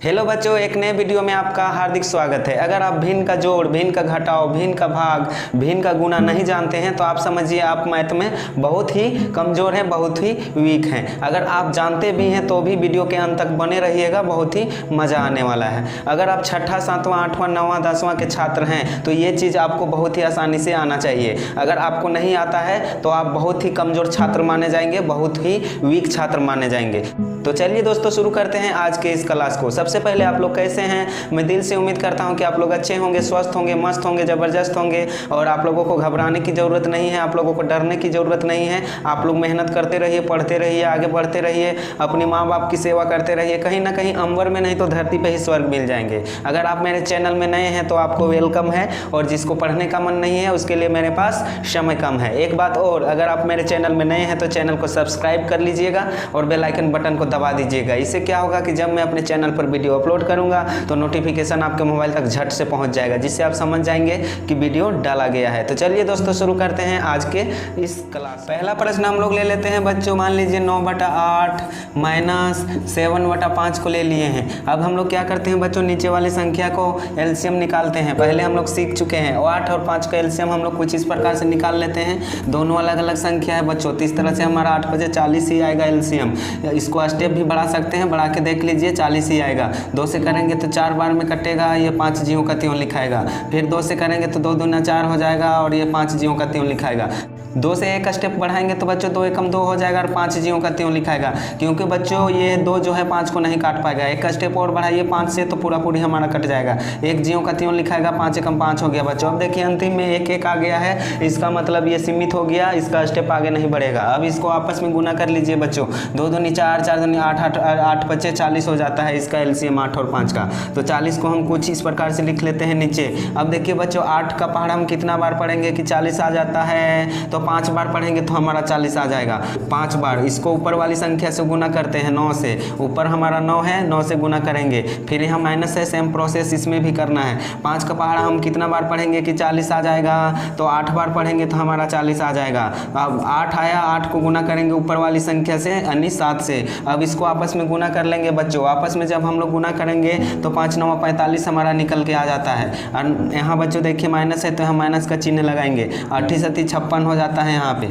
Hello बच्चों, एक नए वीडियो में आपका हार्दिक स्वागत है। अगर आप भिन्न का जोड़, भिन्न का घटाव, भिन्न का भाग, भिन्न का गुणा नहीं जानते हैं तो आप समझिए आप मैथ में बहुत ही कमज़ोर हैं, बहुत ही वीक हैं। अगर आप जानते भी हैं तो भी वीडियो के अंत तक बने रहिएगा, बहुत ही मज़ा आने वाला है। अगर आप छठा, सातवां, आठवां, नौवां, 10वां के छात्र हैं तो ये चीज़ आपको बहुत ही आसानी से आना चाहिए। अगर आपको नहीं आता है तो आप बहुत ही कमज़ोर छात्र माने जाएंगे, बहुत ही वीक छात्र माने जाएंगे। तो चलिए दोस्तों, शुरू करते हैं आज के इस क्लास को। सबसे पहले आप लोग कैसे हैं? मैं दिल से उम्मीद करता हूं कि आप लोग अच्छे होंगे, स्वस्थ होंगे, मस्त होंगे, ज़बरदस्त होंगे। और आप लोगों को घबराने की ज़रूरत नहीं है, आप लोगों को डरने की ज़रूरत नहीं है। आप लोग मेहनत करते रहिए, पढ़ते रहिए, आगे बढ़ते रहिए, अपनी माँ बाप की सेवा करते रहिए। कहीं ना कहीं अंबर में नहीं तो धरती पर ही स्वर्ग मिल जाएंगे। अगर आप मेरे चैनल में नए हैं तो आपको वेलकम है, और जिसको पढ़ने का मन नहीं है उसके लिए मेरे पास समय कम है। एक बात और, अगर आप मेरे चैनल में नए हैं तो चैनल को सब्सक्राइब कर लीजिएगा और बेल आइकन बटन को दबा दीजिएगा। इससे क्या होगा कि जब मैं अपने चैनल पर वीडियो अपलोड करूंगा तो नोटिफिकेशन आपके मोबाइल तक झट से पहुंच जाएगा, जिससे आप समझ जाएंगे कि वीडियो डाला गया है। तो चलिए दोस्तों, शुरू करते हैं आज के इस क्लास। पहला प्रश्न हम लोग ले लेते हैं बच्चों। मान लीजिए 9/8 माइनस 7/5 को ले लिए हैं। अब हम लोग क्या करते हैं बच्चों, नीचे वाली संख्या को एलसीएम निकालते हैं। पहले हम लोग सीख चुके हैं, 8 और 5 का एलसीएम हम लोग कुछ इस प्रकार से निकाल लेते हैं। दोनों अलग अलग संख्या है बच्चों, तो इस तरह से हमारा 8 बजे 40 ही आएगा एलसीएम। इसको स्टेप भी बढ़ा सकते हैं, बढ़ा के देख लीजिए, 40 ही आएगा। 2 से करेंगे तो 4 बार में कटेगा, ये 5 जीरो का त्यों लिखाएगा। फिर 2 से करेंगे तो 2 दूना 4 हो जाएगा और ये 5 जीरो का त्यों लिखाएगा। 2 से एक स्टेप बढ़ाएंगे तो बच्चों 2 एकम 2 हो जाएगा और 5 जीरो का त्यों लिखाएगा, क्योंकि बच्चों ये 2 जो है 5 को नहीं काट पाएगा। एक स्टेप और बढ़ाइए 5 से तो पूरा पूरी हमारा कट जाएगा। 1 जीरो का त्यों लिखाएगा, 5 एकम 5 हो गया बच्चों। अब देखिए अंतिम में 1 1 आ गया है, इसका मतलब ये सीमित हो गया, इसका स्टेप आगे नहीं बढ़ेगा। अब इसको आपस में गुना कर लीजिए बच्चों। 2 दूनी 4, 4 दूनी 8, 8 बच्चे 40 हो जाता है इसका एलसीएम 8 और 5 का। तो 40 को हम कुछ इस प्रकार से लिख लेते हैं नीचे। अब देखिए बच्चों, 8 का पहाड़ा हम कितना बार पढ़ेंगे कि 40 आ जाता है, तो 5 बार पढ़ेंगे तो हमारा 40 आ जाएगा। 5 बार इसको ऊपर वाली संख्या से गुना करते हैं, 9 से। ऊपर हमारा 9 है, 9 से गुना करेंगे। फिर यहाँ माइनस है, सेम प्रोसेस इसमें भी करना है। 5 का पहाड़ा हम कितना बार पढ़ेंगे कि 40 आ जाएगा, तो 8 बार पढ़ेंगे तो हमारा 40 आ जाएगा। अब 8 आया, 8 को गुना करेंगे ऊपर वाली संख्या से यानी 7 से। अब इसको आपस में गुना कर लेंगे बच्चों। आपस में जब हम लोग गुना करेंगे तो 5 9 45 हमारा निकल के आ जाता है। और यहाँ बच्चों देखिए माइनस है तो यहाँ माइनस का चिन्ह लगाएंगे। 8 7 56 हो जाता है, यहाँ पे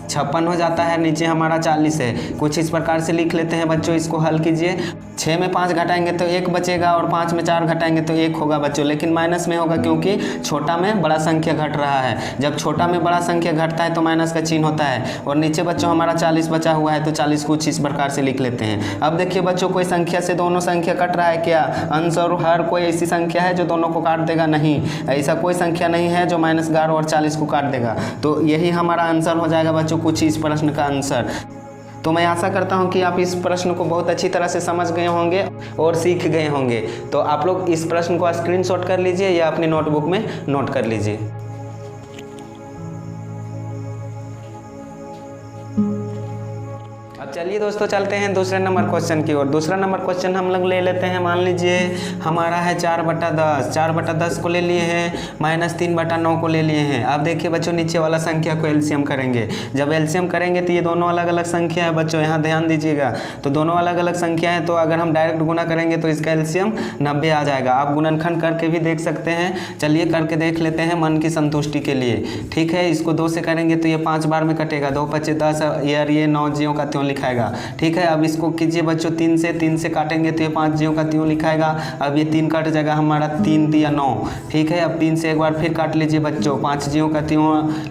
56 हो जाता है, नीचे हमारा 40 है। कुछ इस प्रकार से लिख लेते हैं बच्चों। इसको हल कीजिए। 6 में 5 घटाएंगे तो 1 बचेगा और 5 में 4 घटाएंगे तो 1 होगा बच्चों, लेकिन माइनस में होगा क्योंकि छोटा में बड़ा संख्या घट रहा है। जब छोटा में बड़ा संख्या घटता है तो माइनस का चिन्ह होता है। और नीचे बच्चों हमारा 40 बचा हुआ है तो 40 कुछ इस प्रकार से लिख लेते हैं। अब देखिए बच्चों, कोई संख्या से दोनों संख्या कट रहा है क्या? अंश और हर कोई ऐसी संख्या है जो दोनों को काट देगा? नहीं, ऐसा कोई संख्या नहीं है जो -11 और 40 को काट देगा। तो यही हमारा आंसर हो जाएगा बच्चों, कुछ इस प्रश्न का आंसर। तो मैं आशा करता हूं कि आप इस प्रश्न को बहुत अच्छी तरह से समझ गए होंगे और सीख गए होंगे। तो आप लोग इस प्रश्न को स्क्रीनशॉट कर लीजिए या अपनी नोटबुक में नोट कर लीजिए। चलिए दोस्तों, चलते हैं दूसरे नंबर क्वेश्चन की ओर। दूसरा नंबर क्वेश्चन हम लोग ले लेते हैं। मान लीजिए हमारा है 4/10। 4/10 को ले लिए हैं, -3/9 को ले लिए हैं। अब देखिए बच्चों, नीचे वाला संख्या को एलसीएम करेंगे। जब एलसीएम करेंगे तो ये दोनों अलग अलग संख्या है बच्चों, यहाँ ध्यान दीजिएगा। तो दोनों अलग अलग संख्या है, तो अगर हम डायरेक्ट गुना करेंगे तो इसका एलसीएम 90 आ जाएगा। आप गुणनखंड करके भी देख सकते हैं। चलिए करके देख लेते हैं मन की संतुष्टि के लिए। ठीक है, इसको 2 से करेंगे तो ये 5 बार में कटेगा। 2 5 10 यार, ये 9 जीरो का त्यों लिखाएगा। ठीक है, अब इसको कीजिए बच्चों, 3 से काटेंगे तो ये 5 जीरो का त्यों लिखाएगा। अब ये 3 कट जाएगा हमारा, 3 3 9। ठीक है, अब 3 से एक बार फिर काट लीजिए बच्चों, 5 जीरो का त्यों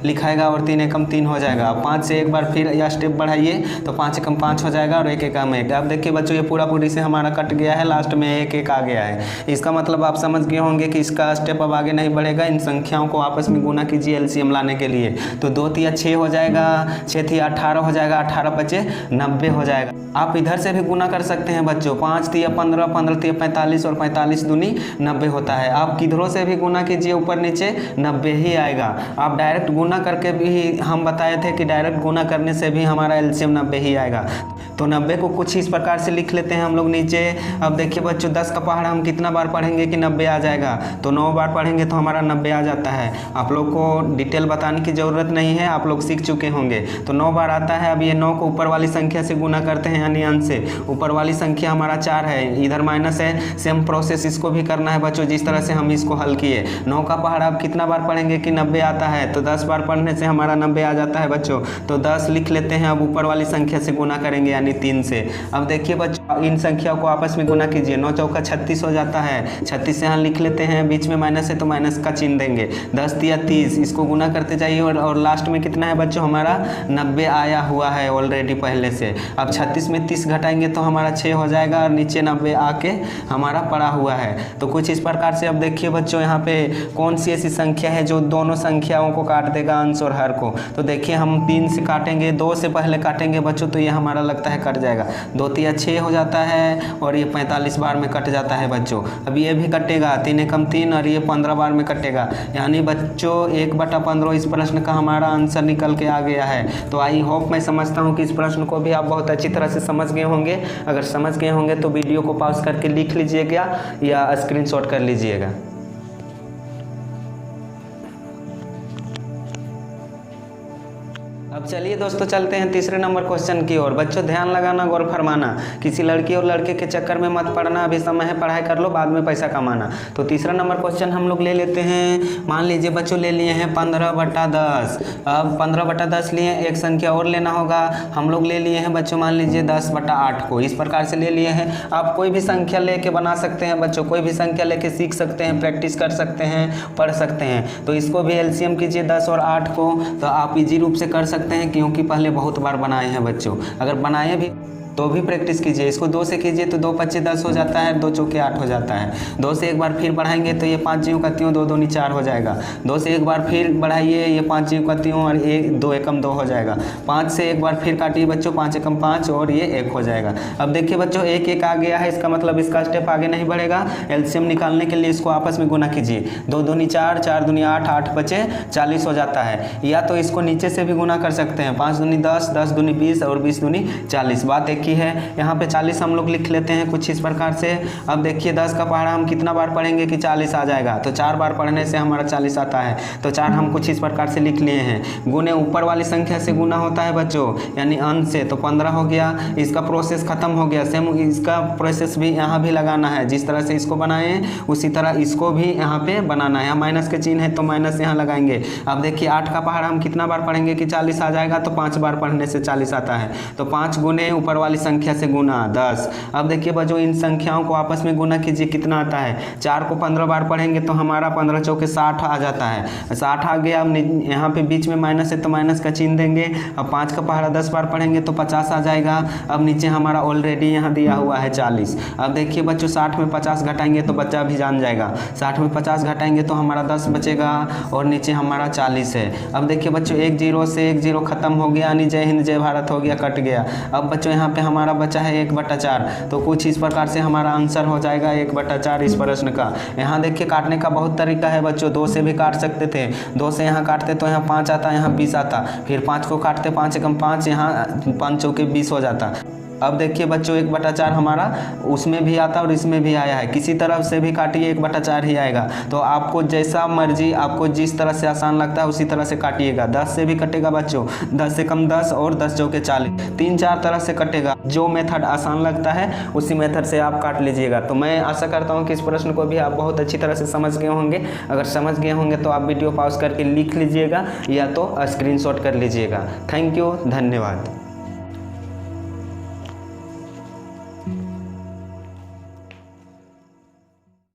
लिखाएगा और 3 एकम 3 हो जाएगा। अब 5 से एक बार फिर यह स्टेप बढ़ाइए तो 5 एकम 5 हो जाएगा और 1 एकम 1। अब देखिए बच्चों, ये पूरा पूरी से हमारा कट गया है, लास्ट में 1 1 आ गया है। इसका मतलब आप समझ गए होंगे कि इसका स्टेप अब आगे नहीं बढ़ेगा। इन संख्याओं को आपस में गुना कीजिए एलसीएम लाने के लिए। तो 2 3 6 हो जाएगा, 6 3 18 हो जाएगा, 18 5 90 हो जाएगा। आप इधर से भी गुना कर सकते हैं बच्चों। 5 3 15, 15 3 45 और 45 दूनी 90 होता है। आप किधरों से भी गुना कीजिए, ऊपर नीचे 90 ही आएगा। आप डायरेक्ट गुना करके भी, हम बताए थे कि डायरेक्ट गुना करने से भी हमारा एलसीएम 90 ही आएगा। तो 90 को कुछ इस प्रकार से लिख लेते हैं हम लोग नीचे। अब देखिए बच्चों, 10 का पहाड़ा हम कितना बार पढ़ेंगे कि 90 आ जाएगा, तो 9 बार पढ़ेंगे तो हमारा 90 आ जाता है। आप लोग को डिटेल बताने की ज़रूरत नहीं है, आप लोग सीख चुके होंगे। तो 9 बार आता है। अब ये 9 को ऊपर वाली संख्या से गुना करते हैं यानी अंश से। ऊपर वाली संख्या हमारा 4 है, इधर माइनस है, सेम प्रोसेस इसको भी करना है बच्चों जिस तरह से हम इसको हल किए। 9 का पहाड़ा आप कितना बार पढ़ेंगे कि 90 आता है, तो 10 बार पढ़ने से हमारा 90 आ जाता है बच्चों। तो 10 लिख लेते हैं, अब ऊपर वाली संख्या से गुना करेंगे यानी 3 से। अब देखिए बच्चों इन संख्याओं को आपस में गुना कीजिए, 9 चौका 36 हो जाता है, 36 यहाँ लिख लेते हैं, बीच में माइनस है तो माइनस का चिन्ह देंगे। 10 या 30 इसको गुना करते जाइए और लास्ट में कितना है बच्चों हमारा 90 आया हुआ है ऑलरेडी पहले से। अब 36 में 30 घटाएंगे तो हमारा 6 हो जाएगा और नीचे 90 आके हमारा पड़ा हुआ है। तो कुछ इस प्रकार से अब देखिए बच्चों यहाँ पे कौन सी ऐसी संख्या है जो दोनों संख्याओं को काट देगा, अंश और हर को। तो देखिए हम 3 से काटेंगे, 2 से पहले काटेंगे बच्चों तो ये हमारा लगता है कट जाएगा, 2 तिया 6 हो जाता है और ये 45 बार में कट जाता है बच्चों। अब ये भी कटेगा, 3 एकम 3 और ये 15 बार में कटेगा, यानी बच्चों 1/15 इस प्रश्न का हमारा आंसर निकल के आ गया है। तो आई होप मैं समझता हूँ कि इस प्रश्न को भी आप बहुत अच्छी तरह से समझ गए होंगे। अगर समझ गए होंगे तो वीडियो को पॉज करके लिख लीजिएगा या स्क्रीनशॉट कर लीजिएगा। अब चलिए दोस्तों चलते हैं तीसरे नंबर क्वेश्चन की ओर। बच्चों ध्यान लगाना, गौर फरमाना, किसी लड़की और लड़के के चक्कर में मत पड़ना, अभी समय है पढ़ाई कर लो, बाद में पैसा कमाना। तो तीसरा नंबर क्वेश्चन हम लोग ले लेते हैं। मान लीजिए बच्चों ले लिए हैं 15/10। अब 15/10 लिए, एक संख्या और लेना होगा। हम लोग ले लिए हैं बच्चों मान लीजिए 10/8 को, इस प्रकार से ले लिए हैं। आप कोई भी संख्या लेके बना सकते हैं बच्चों, कोई भी संख्या लेके सीख सकते हैं, प्रैक्टिस कर सकते हैं, पढ़ सकते हैं। तो इसको भी एलसीएम कीजिए 10 और 8 को, तो आप इजी रूप से कर सकते हैं क्योंकि पहले बहुत बार बनाए हैं बच्चों। अगर बनाए भी तो भी प्रैक्टिस कीजिए। इसको 2 से कीजिए तो 2 5 10 हो जाता है, 2 चौके 8 हो जाता है। 2 से एक बार फिर बढ़ाएंगे तो ये 5 जीव का त्यों 2 दूनी 4 हो जाएगा। 2 से एक बार फिर बढ़ाइए, ये 5 जीव का त्यों और 2 एकम 2 हो जाएगा। 5 से एक बार फिर काटिए बच्चों, 5 एकम 5 और ये 1 हो जाएगा। अब देखिए बच्चों 1 1 आ गया है, इसका मतलब इसका स्टेप आगे नहीं बढ़ेगा। एलसीएम निकालने के लिए इसको आपस में गुना कीजिए, 2 दूनी 4, 4 दूनी 8, 8 बचे 40 हो जाता है। या तो इसको नीचे से भी गुना कर सकते हैं, 5 दूनी 10, 10 दूनी 20 और 20 दूनी 40। बात एक ही है। यहाँ पे 40 हम लोग लिख लेते हैं कुछ इस प्रकार से। अब देखिए 10 का पहाड़ा हम कितना बार पढ़ेंगे कि 40 आ जाएगा, तो 4 बार पढ़ने से हमारा 40 आता है। तो 4 हम कुछ इस प्रकार से लिख लिए हैं। गुने ऊपर वाली संख्या से गुना होता है बच्चों यानी अंश से, तो 15 हो गया। इसका प्रोसेस खत्म हो गया। सेम इसका प्रोसेस भी यहाँ भी लगाना है, जिस तरह से इसको बनाए उसी तरह इसको भी यहाँ पे बनाना है। माइनस के चिन्ह है तो माइनस यहाँ लगाएंगे। अब देखिए 8 का पहाड़ा हम कितना बार पढ़ेंगे कि 40 आ जाएगा, तो 5 बार पढ़ने से 40 आता है। तो 5 गुने ऊपर वाली संख्या से गुना 10। अब देखिए बच्चों इन संख्याओं को आपस में गुना कीजिए, कितना आता है। 4 को 15 बार पढ़ेंगे तो हमारा 15 चौके 60 आ जाता है। 60 आ गया। अब यहाँ पे बीच में माइनस है तो माइनस का चिन्ह देंगे। अब 5 का पहाड़ा 10 बार पढ़ेंगे तो 50 आ जाएगा। अब नीचे हमारा ऑलरेडी यहाँ दिया हुआ है 40। अब देखिए बच्चों 60 में 50 घटाएंगे तो बच्चा भी जान जाएगा। 60 में 50 घटाएंगे तो हमारा 10 बचेगा और नीचे हमारा 40 है। अब देखिए बच्चों 1 0 से 1 0 खत्म हो गया, यानी जय हिंद जय भारत हो गया, कट गया। अब बच्चों यहाँ पे हमारा बचा है 1/4। तो कुछ इस प्रकार से हमारा आंसर हो जाएगा 1/4 इस प्रश्न का। यहाँ देखिए काटने का बहुत तरीका है बच्चों, 2 से भी काट सकते थे। 2 से यहाँ काटते तो यहाँ 5 आता, यहाँ 20 आता। फिर 5 को काटते 5 एकम 5, यहाँ 5 चौके 20 हो जाता। अब देखिए बच्चों 1/4 हमारा उसमें भी आता और इसमें भी आया है। किसी तरफ से भी काटिए 1/4 ही आएगा। तो आपको जैसा मर्जी, आपको जिस तरह से आसान लगता है उसी तरह से काटिएगा। 10 से भी कटेगा बच्चों, 10 से कम 10 और 10 चौके 40, 3-4 तरह से कटेगा। जो मेथड आसान लगता है उसी मेथड से आप काट लीजिएगा। तो मैं आशा करता हूँ कि इस प्रश्न को भी आप बहुत अच्छी तरह से समझ गए होंगे। अगर समझ गए होंगे तो आप वीडियो पॉज करके लिख लीजिएगा या तो स्क्रीनशॉट कर लीजिएगा। थैंक यू, धन्यवाद।